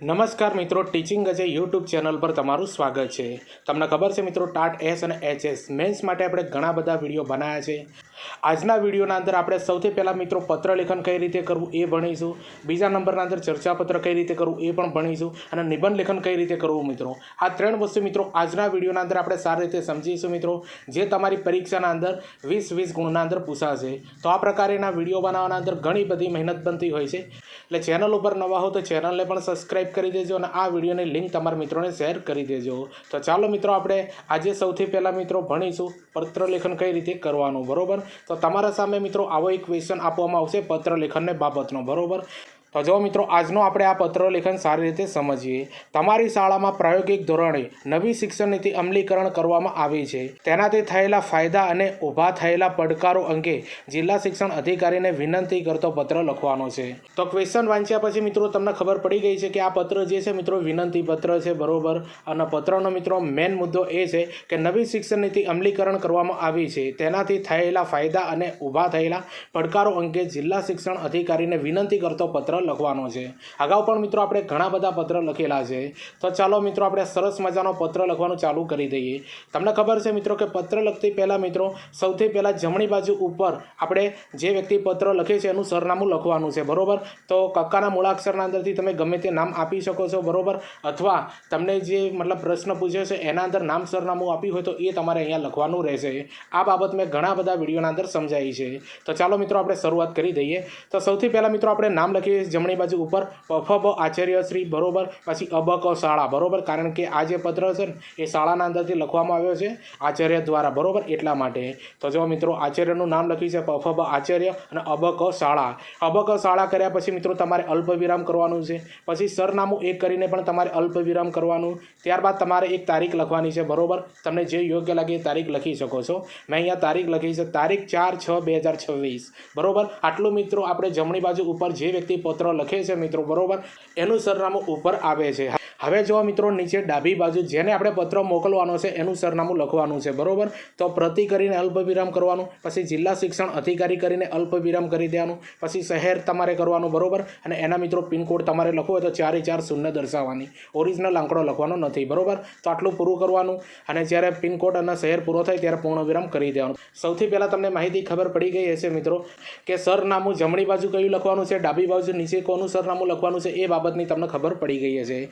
નમસ્કાર મિત્રો, teaching Ajay YouTube channel પર તમારું સ્વાગત છે। તમને ખબર છે મિત્રો, ટાટ એસ અને એચએસ મેન્સ માટે આપણે ઘણા બધા વિડીયો બનાવ્યા છે। આજના વિડીયોના અંદર આપણે સૌથી પહેલાં મિત્રો પત્રલેખન કઈ રીતે કરવું એ ભણીશું। બીજા નંબરના અંદર ચર્ચાપત્ર કઈ રીતે કરવું એ પણ ભણીશું અને નિબંધ લેખન કઈ રીતે કરવું મિત્રો। આ ત્રણ વસ્તુ મિત્રો આજના વિડીયોના અંદર આપણે સારી રીતે સમજીશું મિત્રો, જે તમારી પરીક્ષાના અંદર 20 ગુણના અંદર પૂછાશે। તો આ પ્રકારના વિડીયો બનાવવાના અંદર ઘણી બધી મહેનત બનતી હોય છે, એટલે ચેનલ ઉપર નવા હો તો ચેનલને પણ સબસ્ક્રાઈબ કરી દેજો અને આ વિડીયોની લિંક તમારા મિત્રોને શેર કરી દેજો। તો ચાલો મિત્રો, આપણે આજે સૌથી પહેલાં મિત્રો ભણીશું પત્રલેખન કઈ રીતે કરવાનું, બરોબર। તો તમારા સામે મિત્રો આવો એક ક્વેશ્ચન આપવામાં આવશે પત્રલેખનને બાબતનો, બરોબર। તો જો મિત્રો, આજનો આપણે આ પત્રલેખન સારી રીતે સમજીએ। તમારી શાળામાં પ્રાયોગિક ધોરણે નવી શિક્ષણ નીતિ અમલીકરણ કરવામાં આવી છે, તેનાથી થયેલા ફાયદા અને ઊભા થયેલા પડકારો અંગે જિલ્લા શિક્ષણ અધિકારીને વિનંતી કરતો પત્ર લખવાનો છે। તો ક્વેશ્ચન વાંચ્યા પછી મિત્રો તમને ખબર પડી ગઈ છે કે આ પત્ર જે છે મિત્રો વિનંતી પત્ર છે, બરોબર। અને પત્રનો મિત્રો મેઇન મુદ્દો એ છે કે નવી શિક્ષણ નીતિ અમલીકરણ કરવામાં આવી છે, તેનાથી થયેલા ફાયદા અને ઊભા થયેલા પડકારો અંગે જિલ્લા શિક્ષણ અધિકારીને વિનંતી કરતો પત્ર લખવાનો છે। અગાઉ પણ મિત્રો આપણે ઘણા બધા પત્ર લખેલા છે, તો ચાલો મિત્રો આપણે સરસ મજાનો પત્ર લખવાનું ચાલુ કરી દઈએ। તમને ખબર છે મિત્રો કે પત્ર લખતી પહેલાં મિત્રો સૌથી પહેલાં જમણી બાજુ ઉપર આપણે જે વ્યક્તિ પત્ર લખે છે એનું સરનામું લખવાનું છે, બરોબર। તો કક્કાના મૂળાક્ષરના અંદરથી તમે ગમે તે નામ આપી શકો છો, બરોબર। અથવા તમને જે મતલબ પ્રશ્ન પૂછ્યો છે એના અંદર નામ સરનામું આપ્યું હોય તો એ તમારે અહીંયા લખવાનું રહેશે। આ બાબત મેં ઘણા બધા વિડીયોના અંદર સમજાવી છે। તો ચાલો મિત્રો આપણે શરૂઆત કરી દઈએ। તો સૌથી પહેલાં મિત્રો આપણે નામ લખીએ જમણી બાજુ ઉપર પફબ આચાર્યશ્રી, બરોબર। પછી અબક શાળા, બરોબર, કારણ કે આ જે પત્ર છે ને એ શાળાના અંદરથી લખવામાં આવ્યો છે આચાર્ય દ્વારા, બરોબર, એટલા માટે। તો જો મિત્રો આચાર્યનું નામ લખ્યું છે પફબ આચાર્ય અને અબક શાળા। અબક શાળા કર્યા પછી મિત્રો તમારે અલ્પવિરામ કરવાનું છે, પછી સરનામું એક કરીને પણ તમારે અલ્પવિરામ કરવાનું। ત્યારબાદ તમારે એક તારીખ લખવાની છે, બરોબર। તમને જે યોગ્ય લાગે એ તારીખ લખી શકો છો। મેં અહીંયા તારીખ લખી છે તારીખ 4/6/2026, બરોબર। આટલું મિત્રો આપણે જમણી બાજુ ઉપર જે વ્યક્તિ પત્ર લખે છે મિત્રો, બરોબર, એનું સરનામું ઉપર આવે છે। હવે જો મિત્રો નીચે ડાબી બાજુ જેને આપણે પત્ર મોકલવાનો છે એનું સરનામું લખવાનું છે, બરોબર। તો પ્રતિ કરીને અલ્પવિરામ કરવાનું, પછી જિલ્લા શિક્ષણ અધિકારી કરીને અલ્પવિરામ કરી દેવાનું, પછી શહેર તમારે કરવાનું, બરોબર। અને એના મિત્રો પિનકોડ તમારે લખવો હોય તો 440 દર્શાવવાની, ઓરિજિનલ આંકડો લખવાનો નથી, બરોબર। તો આટલું પૂરું કરવાનું અને જ્યારે પિનકોડ અને શહેર પૂરો થાય ત્યારે પૂર્ણ વિરામ કરી દેવાનું। સૌથી પહેલાં તમને માહિતી ખબર પડી ગઈ હશે મિત્રો કે સરનામું જમણી બાજુ કયું લખવાનું છે, ડાબી બાજુ નીચે કોનું સરનામું લખવાનું છે, એ બાબતની તમને ખબર પડી ગઈ હશે।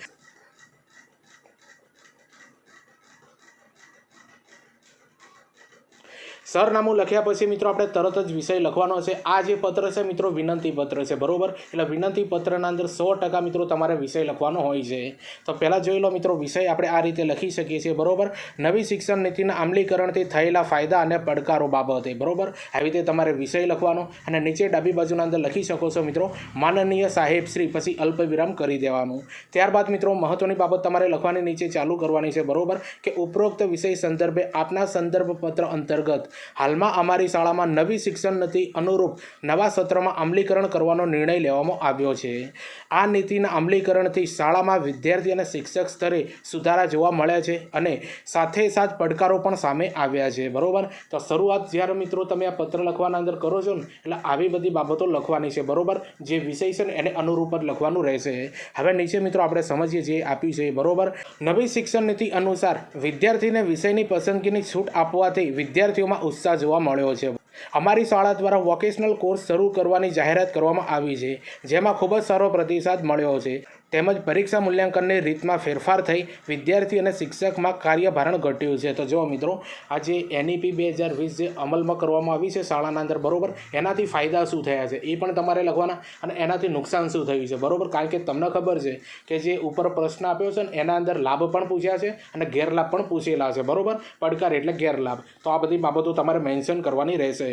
સરનામું લખ્યા પછી મિત્રો આપણે તરત જ વિષય લખવાનો છે। આ જે પત્ર છે મિત્રો વિનંતી પત્ર છે, બરોબર। એટલે વિનંતી પત્રના અંદર 100% મિત્રો તમારે વિષય લખવાનો હોય છે। તો પહેલાં જોઈ લો મિત્રો, વિષય આપણે આ રીતે લખી શકીએ છીએ, બરોબર। નવી શિક્ષણ નીતિના અમલીકરણથી થયેલા ફાયદા અને પડકારો બાબતે, બરોબર। આવી રીતે તમારે વિષય લખવાનો અને નીચે ડાબી બાજુના અંદર લખી શકો છો મિત્રો માનનીય સાહેબશ્રી, પછી અલ્પવિરામ કરી દેવાનું। ત્યારબાદ મિત્રો મહત્વની બાબત તમારે લખવાની નીચે ચાલુ કરવાની છે, બરોબર, કે ઉપરોક્ત વિષય સંદર્ભે આપના સંદર્ભ પત્ર અંતર્ગત હાલમાં અમારી શાળામાં નવી શિક્ષણ નીતિ અનુરૂપ નવા સત્રમાં અમલીકરણ કરવાનો નિર્ણય લેવામાં આવ્યો છે। આ નીતિના અમલીકરણથી શાળામાં વિદ્યાર્થી અને શિક્ષક સ્તરે સુધારા જોવા મળ્યા છે અને સાથે સાથ પડકારો પણ સામે આવ્યા છે, બરોબર। તો શરૂઆત જ્યારે મિત્રો તમે આ પત્ર લખવાના અંદર કરો છો ને એટલે આવી બધી બાબતો લખવાની છે, બરોબર। જે વિષય છે ને એને અનુરૂપ જ લખવાનું રહેશે। હવે નીચે મિત્રો આપણે સમજીએ જે આપ્યું છે, બરોબર। નવી શિક્ષણ નીતિ અનુસાર વિદ્યાર્થીને વિષયની પસંદગીની છૂટ આપવાથી વિદ્યાર્થીઓમાં ઉત્સાહ જોવા મળ્યો છે। અમારી શાળા દ્વારા વોકેશનલ કોર્સ શરૂ કરવાની જાહેરાત કરવામાં આવી છે, જેમાં ખૂબ જ સારો પ્રતિસાદ મળ્યો છે। તેમજ પરીક્ષા મૂલ્યાંકનની રીતમાં ફેરફાર થઈ વિદ્યાર્થી અને શિક્ષકમાં કાર્યભારણ ઘટ્યું છે। તો જો મિત્રો આ જે NEP 2020 જે અમલમાં કરવામાં આવી છે શાળાના અંદર, બરોબર, એનાથી ફાયદા શું થયા છે એ પણ તમારે લખવાના અને એનાથી નુકસાન શું થયું છે, બરોબર। કારણ કે તમને ખબર છે કે જે ઉપર પ્રશ્ન આપ્યો છે ને એના અંદર લાભ પણ પૂછ્યા છે અને ગેરલાભ પણ પૂછેલા છે, બરોબર। પડકાર એટલે ગેરલાભ, તો આ બધી બાબતો તમારે મેન્શન કરવાની રહેશે।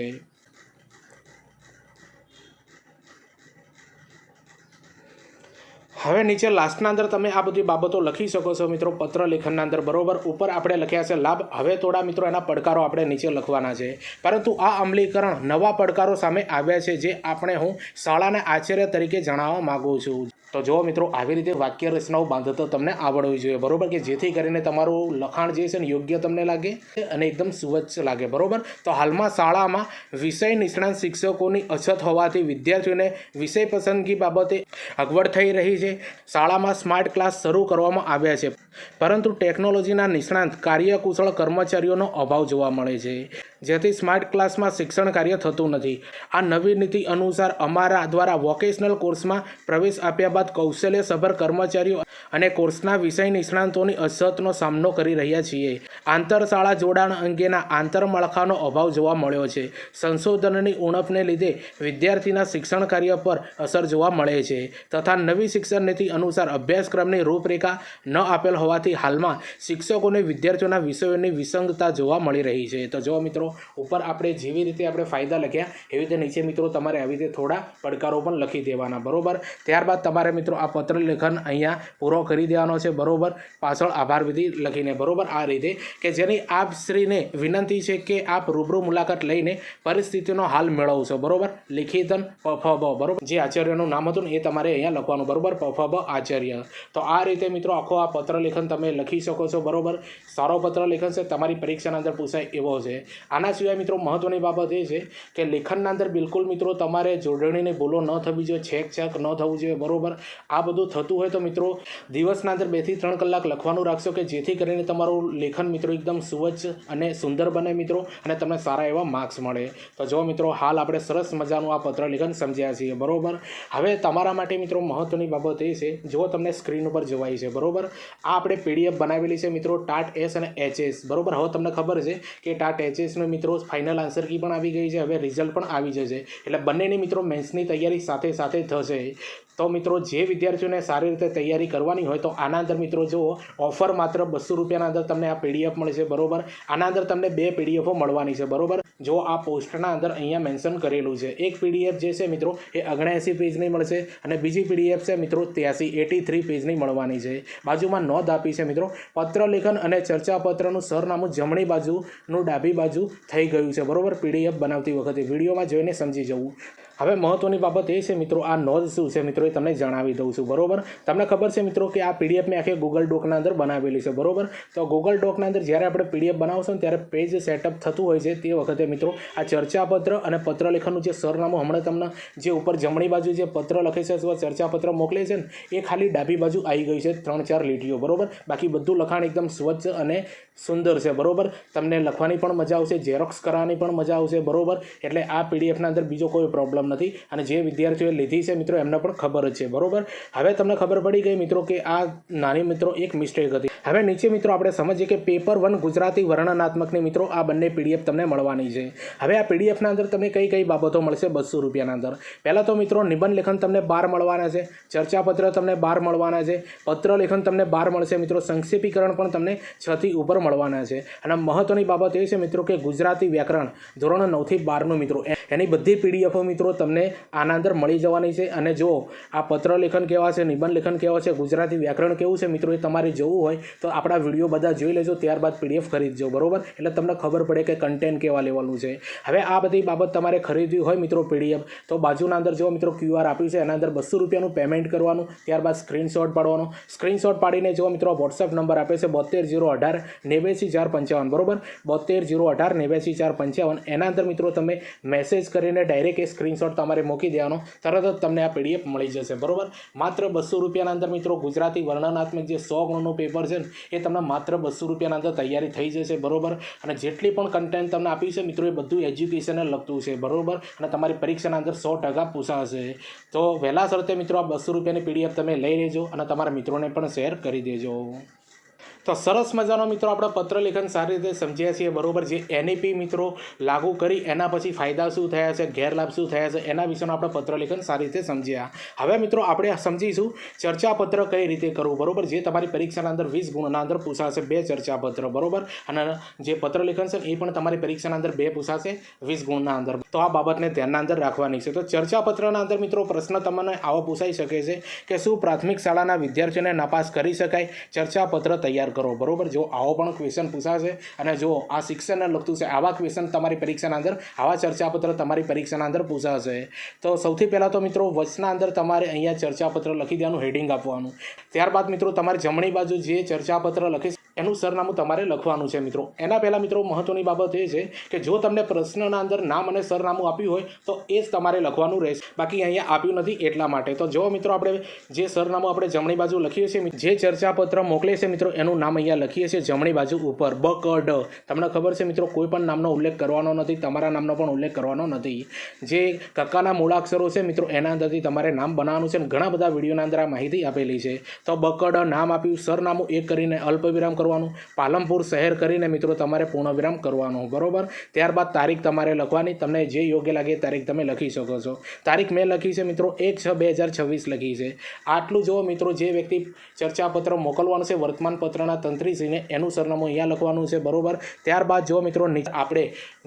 હવે નીચે લાસ્ટના અંદર તમે આ બધી બાબતો લખી શકો છો મિત્રો પત્ર લેખનના અંદર, બરોબર। ઉપર આપણે લખ્યા છે લાભ, હવે થોડા મિત્રો એના પડકારો આપણે નીચે લખવાના છે। પરંતુ આ અમલીકરણ નવા પડકારો સામે આવ્યા છે, જે આપણે હું શાળાના આચાર્ય તરીકે જણાવવા માગું છું। તો જો મિત્રો આવી રીતે વાક્ય રચનાઓ બાંધતો તમને આવડવી જોઈએ, બરોબર, કે જેથી કરીને તમારું લખાણ જે છે ને યોગ્ય તમને લાગે અને એકદમ સુવચ્છ લાગે, બરોબર। તો હાલમાં શાળામાં વિષય નિષ્ણાત શિક્ષકોની અછત હોવાથી વિદ્યાર્થીઓને વિષય પસંદગી બાબતે અગવડ થઈ રહી છે, શાળામાં સ્માર્ટ ક્લાસ શરૂ કરવામાં આવ્યા છે, પરંતુ ટેકનોલોજીના નિષ્ણાંત કાર્યકુશળ કર્મચારીઓનો અભાવ જોવા મળે છે, જેથી સ્માર્ટ ક્લાસમાં શિક્ષણ કાર્ય થતું નથી. આ નવી નીતિ અનુસાર અમારા દ્વારા વોકેશનલ કોર્સમાં પ્રવેશ આપ્યા બાદ કૌશલ્યસભર કર્મચારીઓ અને કોર્સના વિષય નિષ્ણાંતોની અછતનો સામનો કરી રહ્યા છીએ. આંતરશાળા જોડાણ અંગેના આંતરમાળખાનો અભાવ જોવા મળ્યો છે. સંશોધનની ઉણપને લીધે વિદ્યાર્થીના શિક્ષણ કાર્ય પર અસર જોવા મળે છે તથા નવી શિક્ષણ નીતિ અનુસાર અભ્યાસક્રમની રૂપરેખા ન આપેલ હોવાથી હાલમાં શિક્ષકોને વિદ્યાર્થીઓના વિષયોની વિસંગતતા જોવા મળી રહી છે. તો જો મિત્રો, ઉપર આપણે જેવી રીતે આપણે ફાયદા લખ્યા એવી રીતે નીચે મિત્રો તમારે આવી રીતે થોડા પડકારો પણ લખી દેવાના, બરોબર. ત્યારબાદ તમારે મિત્રો આ પત્ર લેખન અહીંયા પૂરો કરી દેવાનો છે, બરોબર. પાછળ આભાર વિધિ લખીને, બરોબર. આ રીતે કે જેની આપ શ્રીને વિનંતી છે કે આપ રૂબરૂ મુલાકાત લઈને પરિસ્થિતિનો હાલ મેળવશો, બરોબર. લિખિતન પફબ, બરોબર. જે આચાર્યનું નામ હતું ને એ તમારે અહીંયા લખવાનું, બરોબર. પફબ આચાર્ય. તો આ રીતે મિત્રો આખો આ પત્ર લેખન તમે લખી શકો છો, બરોબર. સારો પત્ર લેખન છે, તમારી પરીક્ષાના અંદર પૂછાય એવો છે. આના સિવાય મિત્રો મહત્વની બાબત એ છે કે લેખનના અંદર બિલકુલ મિત્રો તમારે જોડણીની ભૂલો ન થવી જોઈએ, છેક ન થવું જોઈએ, બરોબર. આ બધું થતું હોય તો મિત્રો દિવસના અંદર 2 થી 3 કલાક લખવાનું રાખશો કે જેથી કરીને તમારું લેખન મિત્રો એકદમ સુવચ્છ અને સુંદર બને મિત્રો, અને તમને સારા એવા માર્ક્સ મળે. તો જો મિત્રો, હાલ આપણે સરસ મજાનું આ પત્ર લેખન સમજ્યા છીએ, બરોબર. હવે તમારા માટે મિત્રો મહત્વની બાબત એ છે, જો તમને સ્ક્રીન ઉપર જોવાય છે, બરોબર. આ આપણે PDF બનાવેલી છે મિત્રો, ટાટ એસ અને HS, બરોબર. હવે તમને ખબર છે કે ટાટ HSનો મિત્રો ફાઇનલ આન્સર કી પણ આવી ગઈ છે, હવે રિઝલ્ટ પણ આવી જશે, એટલે બંનેની મિત્રો મેન્સની તૈયારી સાથે સાથે થશે. તો મિત્રો જે વિદ્યાર્થીઓને સારી રીતે તૈયારી કરવાની હોય તો આના અંદર મિત્રો જુઓ, ઓફર માત્ર 200 રૂપિયાના અંદર તમને આ PDF મળશે, બરોબર. આના અંદર તમને 2 PDFો મળવાની છે, બરોબર. જો આ પોસ્ટના અંદર અહીંયા મેન્શન કરેલું છે, એક PDF જે છે મિત્રો એ 79 પેજની મળશે અને બીજી PDF છે મિત્રો 83 પેજની મળવાની છે. બાજુમાં નોંધ આપી છે મિત્રો, પત્ર લેખન અને ચર્ચાપત્રનું સરનામું જમણી બાજુનું ડાબી બાજુ થઈ ગયું છે, બરોબર. PDF બનાવતી વખતે વિડીયોમાં જોઈને સમજી જવું. હવે મહત્વની બાબત એ છે મિત્રો, આ નોંધ શું છે મિત્રો એ તમને જણાવી દઉં છું, બરોબર. તમને ખબર છે મિત્રો કે આ PDF મેં આખી ગૂગલ ડોકના અંદર બનાવેલી છે, બરોબર. તો ગૂગલ ડોકના અંદર જ્યારે આપણે PDF બનાવશું ને ત્યારે પેજ સેટઅપ થતું હોય છે તે વખતે મિત્રો આ ચર્ચાપત્ર અને પત્ર લેખનનું જે સરનામું હમણાં તમને જે ઉપર જમણી બાજુ જે પત્ર લખે છે અથવા ચર્ચાપત્ર મોકલે છે ને એ ખાલી ડાબી બાજુ આવી ગઈ છે 3-4 લીટીઓ, બરોબર. બાકી બધું લખાણ એકદમ સ્વચ્છ અને સુંદર છે, બરોબર. તમને લખવાની પણ મજા આવશે, ઝેરોક્સ કરવાની પણ મજા આવશે, બરોબર. એટલે આ PDFના અંદર બીજો કોઈ પ્રોબ્લેમ નથી અને જે વિદ્યાર્થીઓએ લીધી છે મિત્રો એમને પણ ખબર જ છે, બરોબર. હવે તમને ખબર પડી ગઈ મિત્રો કે આ નાની મિત્રો એક મિસ્ટેક હતી. હવે નીચે મિત્રો આપણે સમજીએ કે પેપર 1 ગુજરાતી વર્ણનાત્મકની મિત્રો આ બંને PDF તમને મળવાની છે. હવે આ PDFના અંદર તમને કઈ બાબતો મળશે 200 રૂપિયાના અંદર? પહેલાં તો મિત્રો નિબંધ લેખન તમને 12 મળવાના છે, ચર્ચાપત્ર તમને 12 મળવાના છે, પત્ર લેખન તમને 12 મળશે મિત્રો, સંક્ષેપીકરણ પણ તમને 6 થી ઉપર મળવાના છે. અને મહત્વની બાબત એ છે મિત્રો કે ગુજરાતી વ્યાકરણ ધોરણ 9 થી 12નું મિત્રો એની બધી PDFો મિત્રો તમને આના અંદર મળી જવાની છે. અને જો આ પત્ર લેખન કેવા છે, નિબંધ લેખન કેવા છે, ગુજરાતી વ્યાકરણ કેવું છે મિત્રો એ તમારે જોવું હોય તો આપણા વિડીયો બધા જોઈ લેજો, ત્યારબાદ PDF ખરીદજો, બરોબર. એટલે તમને ખબર પડે કે કન્ટેન્ટ કેવા લેવલનું છે. હવે આ બધી બાબત તમારે ખરીદવી હોય મિત્રો PDF તો બાજુના અંદર જો મિત્રો QR આપ્યું છે એના અંદર 200 રૂપિયાનું પેમેન્ટ કરવાનું, ત્યારબાદ સ્ક્રીનશોટ પાડવાનો. સ્ક્રીનશોટ પાડીને જો મિત્રો WhatsApp નંબર આપે છે 72 018 89 455, બરોબર. 72 018 89 455 એના અંદર મિત્રો તમે મેસેજ કરીને ડાયરેક્ટ એ સ્ક્રીનશોટ તમારે મૂકી દેવાનો, તરત જ તમને આ PDF મળી જશે, બરોબર. માત્ર 200 રૂપિયાના અંદર મિત્રો ગુજરાતી વર્ણનાત્મક જે 100 ગુણનું પેપર છે ને એ તમને માત્ર 200 રૂપિયાના અંદર તૈયારી થઈ જશે, બરોબર. અને જેટલી પણ કન્ટેન્ટ તમને આપ્યું છે મિત્રો એ બધું એજ્યુકેશનને લગતું છે, બરોબર. અને તમારી પરીક્ષાના અંદર 100% પૂછાશે. તો વહેલા શરતે મિત્રો આ 200 રૂપિયાની PDF તમે લઈ લેજો અને તમારા મિત્રોને પણ શેર કરી દેજો. તો સરસ મજાનો મિત્રો આપણે પત્ર લેખન સારી રીતે સમજ્યા છીએ, બરોબર. જે NEP મિત્રો લાગુ કરી એના પછી ફાયદા શું થયા છે, ગેરલાભ શું થયા છે એના વિશેનો આપણે પત્ર લેખન સારી રીતે સમજ્યા. હવે મિત્રો આપણે સમજીશું ચર્ચાપત્ર કઈ રીતે કરવું, બરોબર. જે તમારી પરીક્ષાના અંદર 20 ગુણના અંદર પૂછાશે 2 ચર્ચાપત્ર, બરોબર. અને જે પત્ર લેખન છે એ પણ તમારી પરીક્ષાના અંદર 2 પૂછાશે 20 ગુણના અંદર. તો આ બાબતને ધ્યાનના અંદર રાખવાની છે. તો ચર્ચાપત્રના અંદર મિત્રો પ્રશ્ન તમને આવો પૂછાઈ શકે છે કે શું પ્રાથમિક શાળાના વિદ્યાર્થીઓને નાપાસ કરી શકાય? ચર્ચાપત્ર તૈયાર કરો, બરોબર. જો આવો પણ ક્વેશ્ચન પૂછાશે અને જો આ શિક્ષણને લગતું છે આવા ક્વેશ્ચન તમારી પરીક્ષાના અંદર, આવા ચર્ચાપત્ર તમારી પરીક્ષાના અંદર પૂછાશે. તો સૌથી પહેલાં તો મિત્રો વચના અંદર તમારે અહીંયા ચર્ચાપત્ર લખી દેવાનું, હેડિંગ આપવાનું. ત્યારબાદ મિત્રો તમારી જમણી બાજુ જે ચર્ચાપત્ર લખી એનું સરનામું તમારે લખવાનું છે મિત્રો. એના પહેલાં મિત્રો મહત્ત્વની બાબત એ છે કે જો તમને પ્રશ્નના અંદર નામ અને સરનામું આપ્યું હોય તો એ જ તમારે લખવાનું રહેશે, બાકી અહીંયા આપ્યું નથી એટલા માટે. તો જો મિત્રો આપણે જે સરનામું આપણે જમણી બાજુ લખીએ છીએ, જે ચર્ચાપત્ર મોકલે છે મિત્રો એનું નામ અહીંયા લખીએ છીએ જમણી બાજુ ઉપર BKD. તમને ખબર છે મિત્રો કોઈ પણ નામનો ઉલ્લેખ કરવાનો નથી, તમારા નામનો પણ ઉલ્લેખ કરવાનો નથી. જે કક્કાના મૂળાક્ષરો છે મિત્રો એના અંદરથી તમારે નામ બનાવવાનું છે અને ઘણા બધા વિડીયોના અંદર આ માહિતી આપેલી છે. તો BKD નામ આપ્યું, સરનામું એક કરીને અલ્પવિરામ કરવાનું, પાલનપુર શહેર કરીને મિત્રો તમારે પૂર્ણવિરામ કરવાનું, બરોબર. ત્યારબાદ તારીખ તમારે લખવાની, તમને જે યોગ્ય લાગે તારીખ તમે લખી શકો છો. તારીખ મેં લખી છે મિત્રો 1/6/2026 લખી છે. આટલું જો મિત્રો જે વ્યક્તિ ચર્ચાપત્ર મોકલવાનું છે વર્તમાનપત્રના તંત્રીશ્રીને એનું સરનામું અહીંયા લખવાનું છે, બરોબર. ત્યારબાદ જો મિત્રો આપણે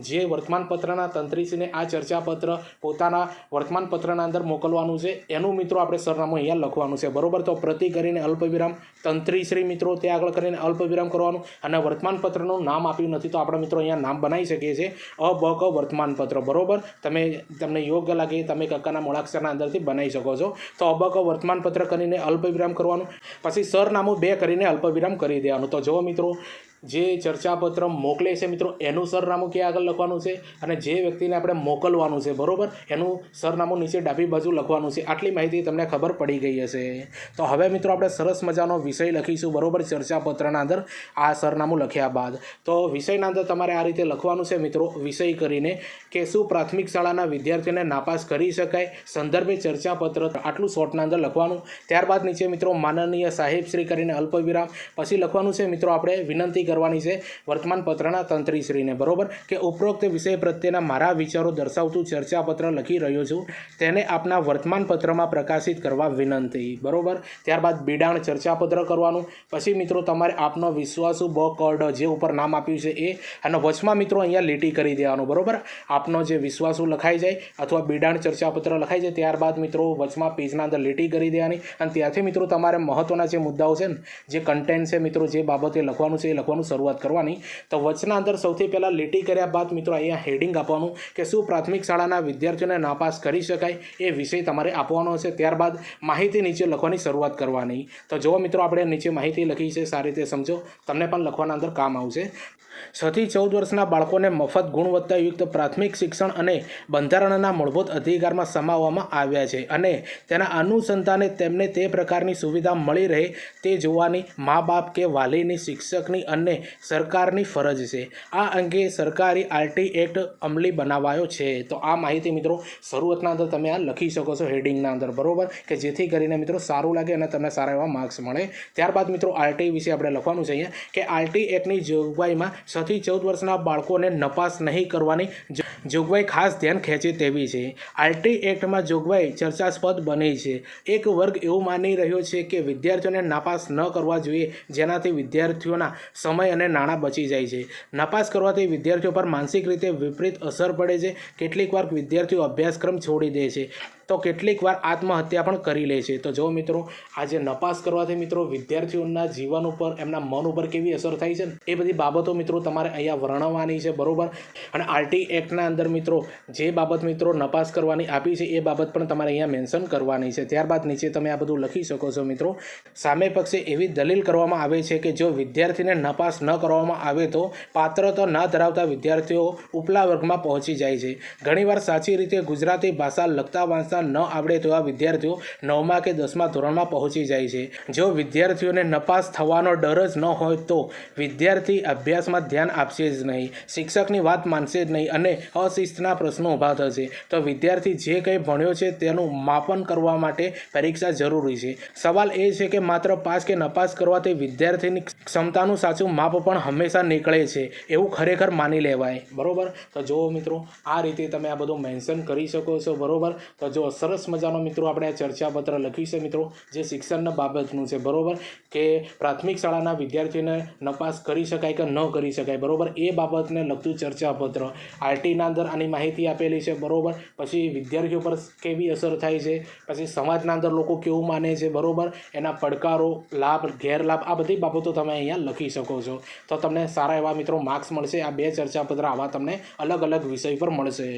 જે વર્તમાનપત્રના તંત્રીશ્રીને આ ચર્ચાપત્ર પોતાના વર્તમાનપત્રના અંદર મોકલવાનું છે એનું મિત્રો આપણે સરનામું અહીંયા લખવાનું છે, બરોબર. તો પ્રતિ કરીને અલ્પવિરામ, તંત્રીશ્રી મિત્રો ત્યાં આગળ કરીને અલ્પવિરામ કરવાનું, અને વર્તમાનપત્રનું નામ આપ્યું નથી તો આપણે મિત્રો અહીંયા નામ બનાવી શકીએ છીએ અબક વર્તમાનપત્ર, બરોબર. તમને યોગ્ય લાગે તમે કક્કાના મૂળાક્ષરના અંદરથી બનાવી શકો છો. તો અબક વર્તમાનપત્ર કરીને અલ્પવિરામ કરવાનું, પછી સરનામું 2 કરીને અલ્પવિરામ કરી દેવાનું. તો જો મિત્રો જે ચર્ચાપત્ર મોકલે છે મિત્રો એનું સરનામું ક્યાં આગળ લખવાનું છે અને જે વ્યક્તિને આપણે મોકલવાનું છે, બરોબર, એનું સરનામું નીચે ડાબી બાજુ લખવાનું છે. આટલી માહિતી તમને ખબર પડી ગઈ હશે. તો હવે મિત્રો આપણે સરસ મજાનો વિષય લખીશું, બરોબર. ચર્ચાપત્રના અંદર આ સરનામું લખ્યા બાદ તો વિષયના અંદર તમારે આ રીતે લખવાનું છે મિત્રો, વિષય કરીને કે શું પ્રાથમિક શાળાના વિદ્યાર્થીઓને નાપાસ કરી શકાય, સંદર્ભે ચર્ચાપત્ર, આટલું શોર્ટના અંદર લખવાનું. ત્યારબાદ નીચે મિત્રો માનનીય સાહેબશ્રી કરીને અલ્પવિરામ, પછી લખવાનું છે મિત્રો આપણે વિનંતી કરવાની છે વર્તમાનપત્રના તંત્રીશ્રીને, બરોબર, કે ઉપરોક્ત વિષય પ્રત્યેના મારા વિચારો દર્શાવતું ચર્ચાપત્ર લખી રહ્યો છું, તેને આપના વર્તમાનપત્રમાં પ્રકાશિત કરવા વિનંતી, બરોબર. ત્યારબાદ બિડાણ ચર્ચાપત્ર કરવાનું. પછી મિત્રો તમારે આપનો વિશ્વાસુ BKD જે ઉપર નામ આપ્યું છે એ, અને વચમાં મિત્રો અહીંયા લીટી કરી દેવાનું, બરોબર. આપનો જે વિશ્વાસુ લખાઈ જાય અથવા બિડાણ ચર્ચાપત્ર લખાઈ જાય ત્યારબાદ મિત્રો વચમાં પેજના અંદર લીટી કરી દેવાની, અને ત્યાંથી મિત્રો તમારે મહત્ત્વના જે મુદ્દાઓ છે ને, જે કન્ટેન્ટ છે મિત્રો, જે બાબતે લખવાનું છે એ લખવાનું શરૂઆત કરવાની. તો વચના અંદર સૌથી પહેલાં લીટી કર્યા બાદ મિત્રો અહીંયા હેડિંગ આપવાનું કે શું પ્રાથમિક શાળાના વિદ્યાર્થીઓને નાપાસ કરી શકાય એ વિષય તમારે આપવાનો છે. ત્યારબાદ માહિતી નીચે લખવાની શરૂઆત કરવાની. તો જો મિત્રો આપણે નીચે માહિતી લખી છે, સારી રીતે સમજો, તમને પણ લખવાના અંદર કામ આવશે. 6 થી 14 વર્ષના બાળકોને મફત ગુણવત્તાયુક્ત પ્રાથમિક શિક્ષણ અને બંધારણના મૂળભૂત અધિકારમાં સમાવવામાં આવ્યા છે અને તેના અનુસંધાને તેમને તે પ્રકારની સુવિધા મળી રહે તે જોવાની મા બાપ કે વાલીની, શિક્ષકની અને સરકારની ફરજ છે. આ અંગે સરકારી RT એક્ટ અમલી બનાવાયો છે. તો આ માહિતી મિત્રો શરૂઆતના અંદર તમે આ લખી શકો છો હેડિંગના અંદર, બરોબર, કે જેથી કરીને મિત્રો સારું લાગે અને તમને સારા એવા માર્ક્સ મળે. ત્યારબાદ મિત્રો RT વિશે આપણે લખવાનું છે અહીંયા કે RT એક્ટની જોગવાઈમાં 6 થી 14 વર્ષના બાળકોને નપાસ નહીં કરવાની જોગવાઈ ખાસ ધ્યાન ખેંચે તેવી છે. RT એક્ટમાં જોગવાઈ ચર્ચાસ્પદ બની છે. એક વર્ગ એવું માની રહ્યો છે કે વિદ્યાર્થીઓને નાપાસ ન કરવા જોઈએ, જેનાથી વિદ્યાર્થીઓના સમય અને નાણાં બચી જાય છે. નાપાસ કરવાથી વિદ્યાર્થીઓ પર માનસિક રીતે વિપરીત અસર પડે છે. કેટલીક વાર વિદ્યાર્થીઓ અભ્યાસક્રમ છોડી દે છે તો કેટલીક વાર આત્મહત્યા પણ કરી લે છે. તો જો મિત્રો આજે નપાસ કરવાથી મિત્રો વિદ્યાર્થીઓના જીવન ઉપર, એમના મન ઉપર કેવી અસર થાય છે ને એ બધી બાબતો મિત્રો તમારે અહીંયા વર્ણવવાની છે, બરોબર. અને RT એક્ટના અંદર મિત્રો જે બાબત મિત્રો નપાસ કરવાની આપી છે એ બાબત પણ તમારે અહીંયા મેન્શન કરવાની છે. ત્યારબાદ નીચે તમે આ બધું લખી શકો છો મિત્રો. સામે પક્ષે એવી દલીલ કરવામાં આવે છે કે જો વિદ્યાર્થીને નપાસ ન કરવામાં આવે તો પાત્રતા ન ધરાવતા વિદ્યાર્થીઓ ઉપલા વર્ગમાં પહોંચી જાય છે. ઘણીવાર સાચી રીતે ગુજરાતી ભાષા લખતા વાંચતા ન આવડે તેવા વિદ્યાર્થીઓ 9મા કે 10મા ધોરણમાં પહોંચી જાય છે. જો વિદ્યાર્થીઓને નપાસ થવાનો ડર જ ન હોય તો વિદ્યાર્થી અભ્યાસમાં ધ્યાન આપશે જ નહીં, શિક્ષકની વાત માનશે જ નહીં અને અશિસ્તના પ્રશ્નો ઊભા થશે. તો વિદ્યાર્થી જે કંઈ ભણ્યો છે તેનું માપન કરવા માટે પરીક્ષા જરૂરી છે. સવાલ એ છે કે માત્ર પાસ કે નપાસ કરવાથી વિદ્યાર્થીની ક્ષમતાનું સાચું માપ પણ હંમેશા નીકળે છે એવું ખરેખર માની લેવાય, બરોબર. તો જો મિત્રો આ રીતે તમે આ બધું મેન્શન કરી શકો છો, બરોબર. તો જો સરસ મજાનો મિત્રો આપણે આ ચર્ચાપત્ર લખ્યું છે મિત્રો, જે શિક્ષણના બાબતનું છે, બરોબર, કે પ્રાથમિક શાળાના વિદ્યાર્થીઓને નપાસ કરી શકાય કે ન કરી શકાય, બરોબર, એ બાબતને લગતું ચર્ચાપત્ર. RTના અંદર આની માહિતી આપેલી છે, બરોબર. પછી વિદ્યાર્થીઓ પર કેવી અસર થાય છે, પછી સમાજના અંદર લોકો કેવું માને છે, બરોબર, એના પડકારો, લાભ, ગેરલાભ, આ બધી બાબતો તમે અહીંયા લખી શકો છો. તો તમને સારા એવા મિત્રો માર્ક્સ મળશે. આ 2 ચર્ચાપત્ર આવા તમને અલગ અલગ વિષય પર મળશે.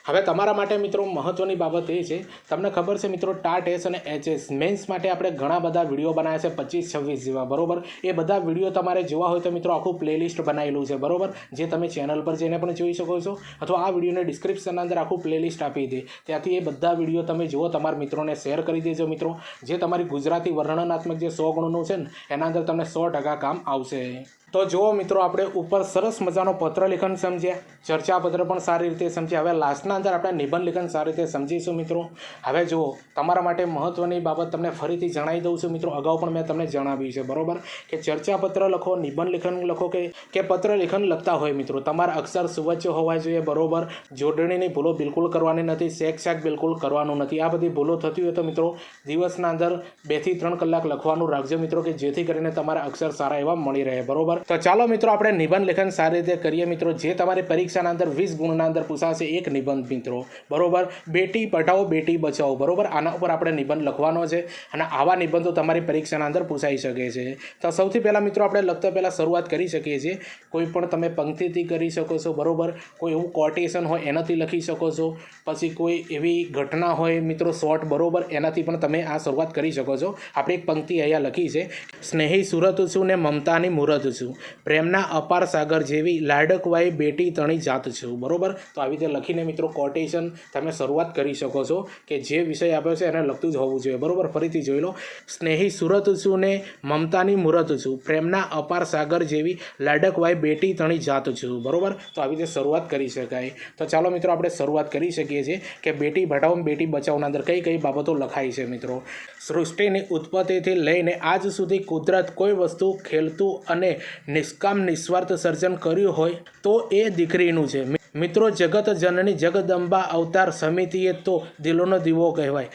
હવે તમારા માટે મિત્રો મહત્ત્વની બાબત એ છે તમને ખબર છે મિત્રો, ટાટ એસ અને એચએસ મેન્સ માટે આપણે ઘણા બધા વિડીયો બનાવ્યા છે, 25-26 જેવા, બરોબર. એ બધા વિડીયો તમારે જોવા હોય તો મિત્રો આખું પ્લેલિસ્ટ બનાવેલું છે, બરોબર, જે તમે ચેનલ પર જઈને પણ જોઈ શકો છો, અથવા આ વિડીયોને ડિસ્ક્રિપ્શનના અંદર આખું પ્લેલિસ્ટ આપી દે, ત્યાંથી એ બધા વિડીયો તમે જુઓ, તમારા મિત્રોને શેર કરી દેજો મિત્રો. જે તમારી ગુજરાતી વર્ણનાત્મક જે 100 ગુણનું છે ને, એના અંદર તમને 100% કામ આવશે. તો જુઓ મિત્રો, આપણે ઉપર સરસ મજાનો પત્ર લેખન સમજ્યા, ચર્ચાપત્ર પણ સારી રીતે સમજ્યા. હવે લાસ્ટના અંદર આપણે નિબંધ લેખન સારી રીતે સમજીશું મિત્રો. હવે જુઓ, તમારા માટે મહત્ત્વની બાબત તમને ફરીથી જણાવી દઉં છું મિત્રો. અગાઉ પણ મેં તમને જણાવ્યું છે, બરોબર, કે ચર્ચાપત્ર લખો, નિબંધ લેખન લખો કે પત્ર લેખન લખતા હોય મિત્રો, તમારા અક્ષર સુવચ્ચ હોવા જોઈએ, બરોબર. જોડણીની ભૂલો બિલકુલ કરવાની નથી, શેક બિલકુલ કરવાનું નથી. આ બધી ભૂલો થતી હોય તો મિત્રો દિવસના અંદર 2 થી 3 કલાક લખવાનું રાખજો મિત્રો, કે જેથી કરીને તમારા અક્ષર સારા એવા મળી રહે, બરોબર. તો ચાલો મિત્રો, આપણે નિબંધ લેખન સારી રીતે કરીએ મિત્રો. જે તમારી પરીક્ષાના અંદર 20 ગુણના અંદર પૂછાશે એક નિબંધ મિત્રો, બરોબર. બેટી પઢાઓ બેટી બચાવો, બરોબર. આના ઉપર આપણે નિબંધ લખવાનો છે, અને આવા નિબંધો તમારી પરીક્ષાના અંદર પૂછાઈ શકે છે. તો સૌથી પહેલાં મિત્રો, આપણે લખતા પહેલાં શરૂઆત કરી શકીએ છીએ. કોઈ પણ તમે પંક્તિથી કરી શકો છો, બરોબર. કોઈ એવું કોટેશન હોય એનાથી લખી શકો છો. પછી કોઈ એવી ઘટના હોય મિત્રો શોર્ટ, બરોબર, એનાથી પણ તમે આ શરૂઆત કરી શકો છો. આપણે એક પંક્તિ અહીંયા લખી છે: સ્નેહી સુરત છું ને મમતાની મુરત છું, પ્રેમના અપાર સાગર જેવી લાડકવાઈ બેટી તણી જાત છું, બરોબર. તો આવી રીતે લખીને મિત્રો કોટેશન તમે શરૂઆત કરી શકો છો, કે જે વિષય આપ્યો છે એને લખતું જ હોવું જોઈએ, બરોબર. ફરીથી જોઈ લો: સ્નેહી સુરત છું ને મમતાની મુરત છું, પ્રેમના અપાર સાગર જેવી લાડકવાઈ બેટી તણી જાત છું, બરોબર. તો આવી રીતે શરૂઆત કરી શકાય. તો ચાલો મિત્રો, આપણે શરૂઆત કરી શકીએ છીએ કે બેટી બચાવો બેટી બચાવોના અંદર કઈ કઈ બાબતો લખાઈ છે મિત્રો. સૃષ્ટિની ઉત્પત્તિથી લઈને આજ સુધી કુદરત કોઈ વસ્તુ ખેલતું અને નિષ્કામ નિસ્વાર્થ સર્જન કર્યું હોય તો એ દીકરીનું છે મિત્રો. જગત જનની જગદંબા અવતાર સમિતિએ તો દિલોનો દીવો કહેવાય.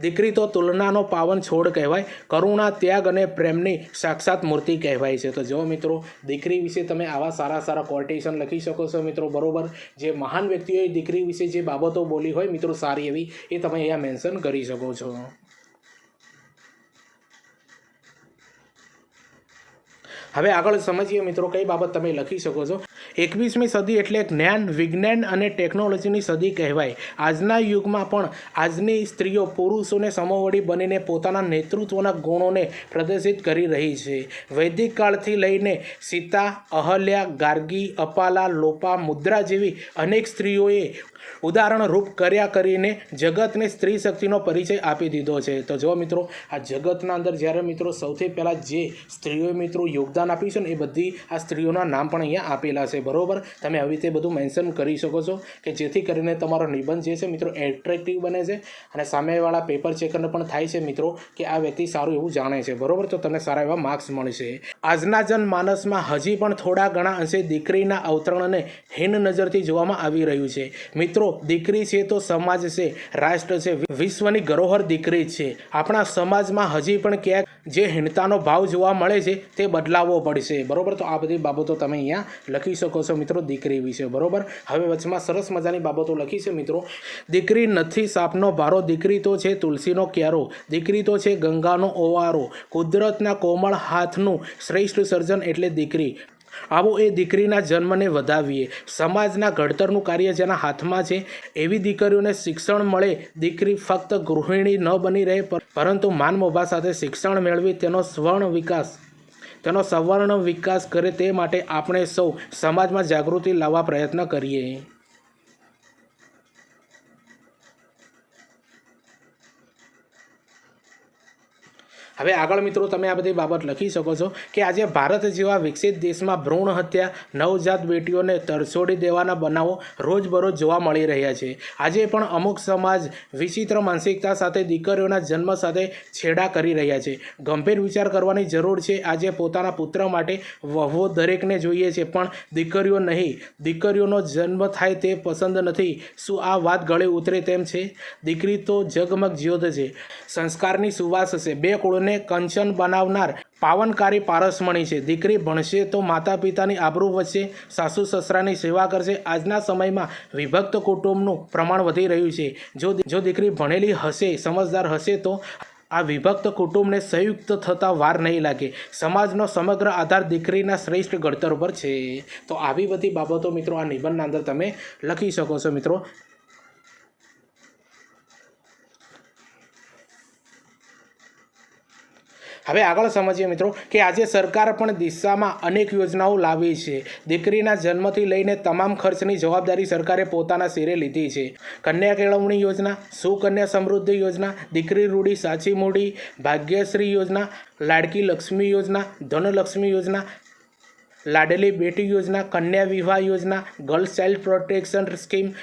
દીકરી તો તુલનાનો પાવન છોડ કહેવાય, કરુણા ત્યાગ અને પ્રેમની સાક્ષાત મૂર્તિ કહેવાય છે. તો જો મિત્રો, દીકરી વિશે તમે આવા સારા સારા કોટેશન લખી શકો છો મિત્રો, બરોબર. જે મહાન વ્યક્તિઓએ દીકરી વિશે જે બાબતો બોલી હોય મિત્રો સારી એવી, એ તમે અહીંયા મેન્શન કરી શકો છો. હવે આગળ સમજીએ મિત્રો કઈ બાબત તમે લખી શકો છો. 21મી સદી એટલે જ્ઞાન, વિજ્ઞાન અને ટેકનોલોજીની સદી કહેવાય. આજના યુગમાં પણ આજની સ્ત્રીઓ પુરુષોને સમોવડી બનીને પોતાના નેતૃત્વના ગુણોને પ્રદર્શિત કરી રહી છે. વૈદિક કાળથી લઈને સીતા, અહલ્યા, ગાર્ગી, અપાલા, લોપા, મુદ્રા જેવી અનેક સ્ત્રીઓએ ઉદાહરણ રૂપ કર્યા કરીને જગતને સ્ત્રી શક્તિનો પરિચય આપી દીધો છે. તો જો મિત્રો, આ જગતના અંદર જ્યારે મિત્રો સૌથી પહેલાં જે સ્ત્રીઓએ મિત્રો યોગદાન આપ્યું છે ને, એ બધી આ સ્ત્રીઓના નામ પણ અહીંયા આપેલા છે, બરોબર. તમે આવી રીતે બધું મેન્શન કરી શકો છો, કે જેથી કરીને તમારો નિબંધ જે છે મિત્રો એટ્રેક્ટિવ બને છે, અને સામેવાળા પેપર ચેકરને પણ થાય છે મિત્રો કે આ વ્યક્તિ સારું એવું જાણે છે, બરોબર. તો તમને સારા એવા માર્ક્સ મળશે. આજના જનમાનસમાં હજી પણ થોડા ઘણા અંશે દીકરીના અવતરણને હીન નજરથી જોવામાં આવી રહ્યું છે મિત્રો. દીકરી છે તો સમાજ છે, રાષ્ટ્ર છે, વિશ્વની ધરોહર દીકરી છે. આપણા સમાજમાં હજી પણ ક્યાંક જે હીનતાનો ભાવ જોવા મળે છે તે બદલાવવો પડશે, બરોબર. તો આ બધી બાબતો તમે અહીંયા લખી શકો છો મિત્રો દીકરી વિશે, બરોબર. હવે વચમાં સરસ મજાની બાબતો લખી છે મિત્રો. દીકરી નથી સાપનો ભારો, દીકરી તો છે તુલસીનો ક્યારો, દીકરી તો છે ગંગાનો ઓવારો, કુદરતના કોમળ હાથનું શ્રેષ્ઠ સર્જન એટલે દીકરી. આવો એ દીકરીના જન્મને વધાવીએ. સમાજના ઘડતરનું કાર્ય જેના હાથમાં છે એવી દીકરીઓને શિક્ષણ મળે. દીકરી ફક્ત ગૃહિણી ન બની રહે, પરંતુ માનમોભા સાથે શિક્ષણ મેળવી તેનો સવર્ણ વિકાસ કરે, તે માટે આપણે સૌ સમાજમાં જાગૃતિ લાવવા પ્રયત્ન કરીએ. હવે આગળ મિત્રો તમે આ બધી બાબત લખી શકો છો કે આજે ભારત જેવા વિકસિત દેશમાં ભ્રૂણ હત્યા, નવજાત બેટીઓને તરછોડી દેવાના બનાવો રોજબરોજ જોવા મળી રહ્યા છે. આજે પણ અમુક સમાજ વિચિત્ર માનસિકતા સાથે દીકરીઓના જન્મ સાથે છેડા કરી રહ્યા છે. ગંભીર વિચાર કરવાની જરૂર છે. આજે પોતાના પુત્ર માટે વહુઓ દરેકને જોઈએ છે, પણ દીકરીઓ નહીં. દીકરીઓનો જન્મ થાય તે પસંદ નથી. શું આ વાત ગળે ઉતરે તેમ છે? દીકરી તો જગમગ જ્યોત છે, સંસ્કારની સુવાસ છે, બે કુળને કંચન બનાવનાર પાવનકારી પારસમણી છે. દીકરી ભણશે તો માતા પિતાની આબરૂ વધશે, સાસુ સસરાની સેવા કરશે. આજના સમયમાં વિભક્ત કુટુંબનું પ્રમાણ વધી રહ્યું છે. જો દીકરી ભણેલી હશે, સમજદાર હશે, તો આ વિભક્ત કુટુંબને સંયુક્ત થતાં વાર નહીં લાગે. સમાજનો સમગ્ર આધાર દીકરીના શ્રેષ્ઠ ઘડતર પર છે. તો આવી બધી બાબતો મિત્રો આ નિબંધના અંદર તમે લખી શકો છો મિત્રો. હવે આગળ સમજીએ મિત્રો કે આજે સરકાર પણ દિશામાં અનેક યોજનાઓ લાવી છે. દીકરીના જન્મથી લઈને તમામ ખર્ચની જવાબદારી સરકારે પોતાના શિરે લીધી છે. કન્યા કેળવણી યોજના, સુકન્યા સમૃદ્ધિ યોજના, દીકરી રૂડી સાચી મૂડી, ભાગ્યશ્રી યોજના, લાડકી લક્ષ્મી યોજના, ધનલક્ષ્મી યોજના, લાડલી બેટી યોજના, કન્યા વિવાહ યોજના, ગર્લ્સ ચાઇલ્ડ પ્રોટેક્શન સ્કીમ,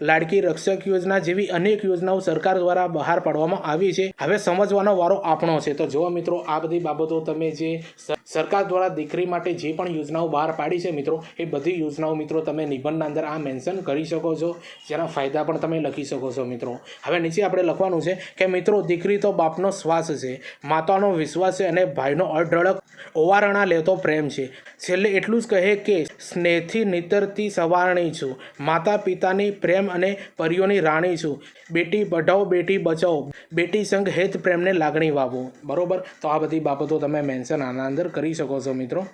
લાડકી રક્ષક યોજના જેવી અનેક યોજનાઓ સરકાર દ્વારા બહાર પાડવામાં આવી છે. હવે સમજવાનો વારો આપણો છે. તો જો મિત્રો આ બધી બાબતો તમે જે સરકાર દ્વારા દીકરી માટે જે પણ યોજનાઓ બહાર પાડી છે મિત્રો, એ બધી યોજનાઓ મિત્રો તમે નિબંધના અંદર આ મેન્શન કરી શકો છો, જેના ફાયદા પણ તમે લખી શકો છો મિત્રો. હવે નીચે આપણે લખવાનું છે કે મિત્રો દીકરી તો બાપનો શ્વાસ છે, માતાનો વિશ્વાસ છે અને ભાઈનો અઢળક ઓવારણા લેતો પ્રેમ છે. છેલ્લે એટલું જ કહે કે સ્નેહથી નીતરતી સવારણી છું, માતા પિતાની પ્રેમ અને પરિયોની રાણી છું. બેટી પઢાઓ બેટી બચાવો, બેટી સંગ હેત પ્રેમને લાગણી વાવો. બરોબર, તો આ બધી બાબતો તમે મેન્શન આના અંદર કરી શકો છો મિત્રો.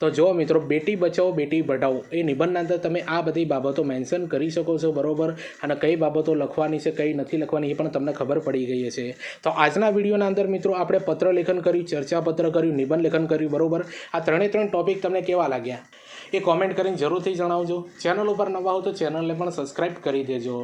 તો જો મિત્રો બેટી બચાવો બેટી પઢાઓ એ નિબંધના અંદર તમે આ બધી બાબતો મેન્શન કરી શકો છો. બરોબર, અને કઈ બાબતો લખવાની છે કઈ નથી લખવાની એ પણ તમને ખબર પડી ગઈ છે. તો આજના વિડીયોના અંદર મિત્રો આપણે પત્ર લેખન કર્યું, ચર્ચાપત્ર કર્યું, નિબંધ લેખન કર્યું. બરોબર, આ ત્રણે ત્રણ ટોપિક તમને કેવા લાગ્યા એ કોમેન્ટ કરીને જરૂરથી જણાવજો. ચેનલ ઉપર નવા હો તો ચેનલને પણ સબસ્ક્રાઈબ કરી દેજો.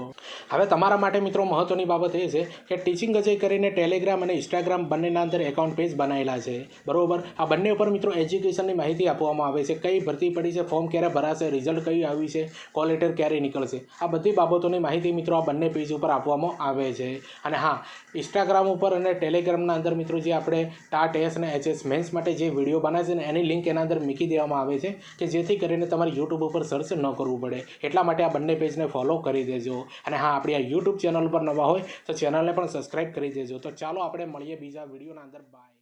હવે તમારા માટે મિત્રો મહત્ત્વની બાબત એ છે કે ટીચિંગ અજય કરીને ટેલિગ્રામ અને ઇન્સ્ટાગ્રામ બંનેના અંદર એકાઉન્ટ પેજ બનાવેલા છે. બરોબર, આ બંને ઉપર મિત્રો એજ્યુકેશનની માહિતી આપવામાં આવે છે. કઈ ભરતી પડી છે, ફોર્મ ક્યારે ભરાશે, રિઝલ્ટ કયું આવ્યું છે, કોલ લેટર ક્યારે નીકળશે, આ બધી બાબતોની માહિતી મિત્રો આ બંને પેજ ઉપર આપવામાં આવે છે. અને હા, ઇન્સ્ટાગ્રામ ઉપર અને ટેલિગ્રામના અંદર મિત્રો જે આપણે ટાટ એસ અને એચએસ મેન્સ માટે જે વિડીયો બનાવે છે ને એની લિંક એના અંદર મૂકી દેવામાં આવે છે કે જેથી કરીને તમારે યુટ્યુબ ઉપર સર્ચ ન કરવું પડે. એટલા માટે આ બંને પેજને ફોલો કરી દેજો. અને હા, આપણી આ યુટ્યુબ ચેનલ પર નવા હોય તો ચેનલને પણ સબસ્ક્રાઈબ કરી દેજો. તો ચાલો આપણે મળીએ બીજા વિડીયોના અંદર. બાય.